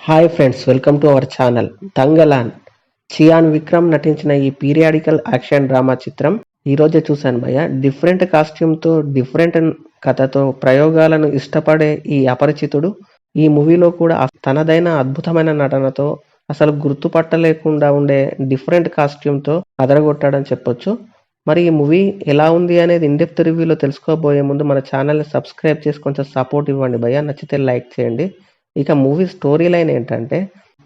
Hi friends, welcome to our channel. Thangalaan. Chiyaan Vikram నటించిన ఈ periodical action drama చిత్రం ఈరోజే చూశాను భయ్య. డిఫరెంట్ కాస్ట్యూమ్తో, డిఫరెంట్ కథతో, ప్రయోగాలను ఇష్టపడే ఈ అపరిచితుడు ఈ మూవీలో కూడా తనదైన అద్భుతమైన నటనతో, అసలు గుర్తుపట్టలేకుండా ఉండే డిఫరెంట్ కాస్ట్యూమ్తో అదరగొట్టాడని చెప్పొచ్చు. మరి ఈ మూవీ ఎలా ఉంది అనేది ఇన్డెప్త్ రివ్యూలో తెలుసుకోబోయే ముందు మన ఛానల్ని సబ్స్క్రైబ్ చేసి కొంచెం సపోర్ట్ ఇవ్వండి భయ్య. నచ్చితే లైక్ చేయండి. ఇక మూవీ స్టోరీ లైన్ ఏంటంటే,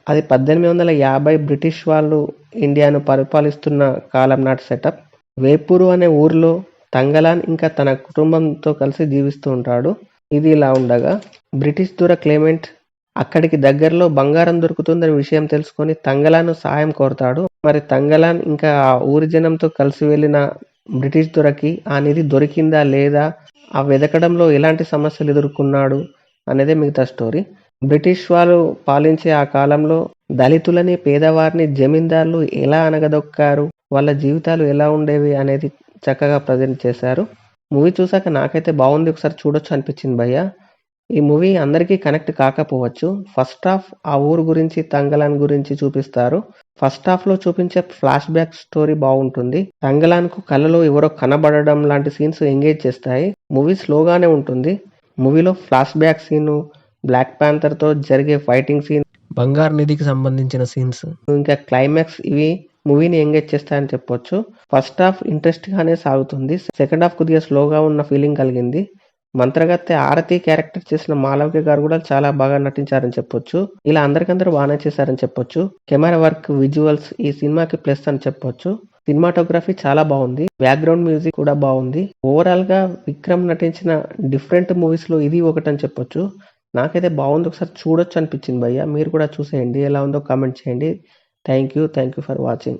అది 1850 బ్రిటిష్ వాళ్ళు ఇండియాను పరిపాలిస్తున్న కాలం నాటి సెటప్. వేపూరు అనే ఊరిలో తంగలాన్ ఇంకా తన కుటుంబంతో కలిసి జీవిస్తూ ఉంటాడు. ఇది ఇలా ఉండగా బ్రిటిష్ దొర క్లెమెంట్ అక్కడికి దగ్గరలో బంగారం దొరుకుతుందని విషయం తెలుసుకొని తంగలాన్ సహాయం కోరతాడు. మరి తంగలాన్ ఇంకా ఆ ఊరి జనంతో కలిసి వెళ్ళిన బ్రిటిష్ దొరకి ఆ నిధి దొరికిందా లేదా, ఆ వెదకడంలో ఎలాంటి సమస్యలు ఎదుర్కొన్నాడు అనేదే మిగతా స్టోరీ. బ్రిటిష్ వాళ్ళు పాలించే ఆ కాలంలో దళితులని, పేదవారిని జమీందారులు ఎలా అనగదొక్కారు, వాళ్ళ జీవితాలు ఎలా ఉండేవి అనేది చక్కగా ప్రజెంట్ చేశారు. మూవీ చూసాక నాకైతే బాగుంది, ఒకసారి చూడొచ్చు అనిపించింది భయ్య. ఈ మూవీ అందరికీ కనెక్ట్ కాకపోవచ్చు. ఫస్ట్ హాఫ్ ఆ ఊరు గురించి, తంగలాన్ గురించి చూపిస్తారు. ఫస్ట్ హాఫ్ లో చూపించే ఫ్లాష్ బ్యాక్ స్టోరీ బాగుంటుంది. తంగలాన్ కు కళ్ళలో ఎవరో కనబడడం లాంటి సీన్స్ ఎంగేజ్ చేస్తాయి. మూవీ స్లోగానే ఉంటుంది. మూవీలో flashback scene, black panther తో జరిగే ఫైటింగ్ సీన్, బంగారు నిధికి సంబంధించిన సీన్స్, ఇంకా క్లైమాక్స్ ఇవి మూవీని ఎంగేజ్ చేస్తాయని చెప్పొచ్చు. ఫస్ట్ హాఫ్ ఇంట్రెస్ట్ గానే సాగుతుంది. సెకండ్ హాఫ్ కొద్దిగా స్లోగా ఉన్న ఫీలింగ్ కలిగింది. మంత్రగత్తె ఆరతి క్యారెక్టర్ చేసిన మాలవిక గారు కూడా చాలా బాగా నటించారని చెప్పొచ్చు. ఇలా అందరికందరూ బాగానే చేశారని చెప్పొచ్చు. కెమెరా వర్క్, విజువల్స్ ఈ సినిమాకి ప్లస్ అని చెప్పొచ్చు. సినిమాటోగ్రఫీ చాలా బాగుంది. బ్యాక్గ్రౌండ్ మ్యూజిక్ కూడా బాగుంది. ఓవరాల్ గా విక్రమ్ నటించిన డిఫరెంట్ మూవీస్ లో ఇది ఒకటని చెప్పొచ్చు. నాకైతే బాగుంది, ఒకసారి చూడొచ్చు అనిపించింది భయ్య. మీరు కూడా చూసేయండి, ఎలా ఉందో కామెంట్ చేయండి. Thank you for watching.